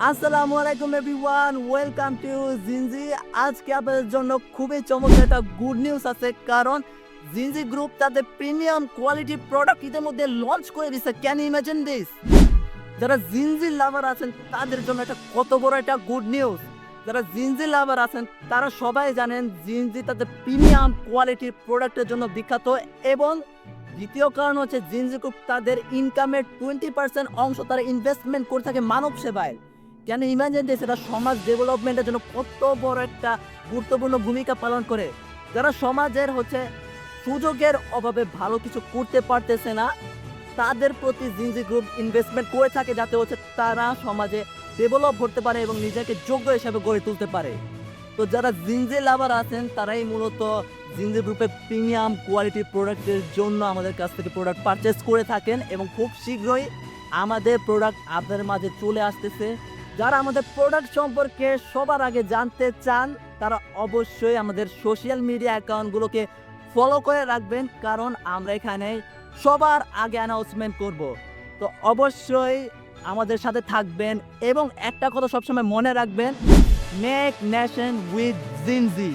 আসসালামু আলাইকুম everyone, welcome to Gen Z. আজকে আপনাদের জন্য খুবই চমৎকার একটা গুড নিউজ আছে, কারণ জিনজি গ্রুপ তাদের প্রিমিয়াম কোয়ালিটি প্রোডাক্ট ইতিমধ্যে লঞ্চ করে দিচ্ছে। Can you imagine this? যারা জিনজি লাভার আছেন তাদের জন্য এটা কত বড় একটা গুড নিউজ। যারা জিনজি লাভার আছেন তারা সবাই জানেন জিনজি তাদের প্রিমিয়াম কোয়ালিটির প্রোডাক্টের জন্য বিখ্যাত, এবং দ্বিতীয় কারণ হচ্ছে জিনজি গ্রুপ তাদের ইনকামের 20% অংশ তারা ইনভেস্টমেন্ট করে থাকে মানব সেবায়। কেন ইমাজিন দিস, এটা সমাজ ডেভেলপমেন্টের জন্য কত বড় একটা গুরুত্বপূর্ণ ভূমিকা পালন করে। যারা সমাজের সুযোগের অভাবে ভালো কিছু করতে পারতেছে না, তাদের প্রতি জিনজি গ্রুপ ইনভেস্টমেন্ট করে থাকে, যাতে তারা সমাজে ডেভেলপ করতে পারে এবং নিজেকে যোগ্য হিসাবে গড়ে তুলতে পারে। তো যারা জিনজি লাভার আছেন তারাই মূলত জিনজি গ্রুপের প্রিমিয়াম কোয়ালিটির প্রোডাক্টের জন্য আমাদের কাছ থেকে প্রোডাক্ট পারচেস করে থাকেন, এবং খুব শীঘ্রই আমাদের প্রোডাক্ট আপনাদের মাঝে চলে আসতেছে। যারা আমাদের প্রোডাক্ট সম্পর্কে সবার আগে জানতে চান তারা অবশ্যই আমাদের সোশ্যাল মিডিয়া অ্যাকাউন্টগুলোকে ফলো করে রাখবেন, কারণ আমরা এখানে সবার আগে অ্যানাউন্সমেন্ট করব। তো অবশ্যই আমাদের সাথে থাকবেন, এবং একটা কথা সবসময় মনে রাখবেন, মেক নেশন উইথ জিনজি।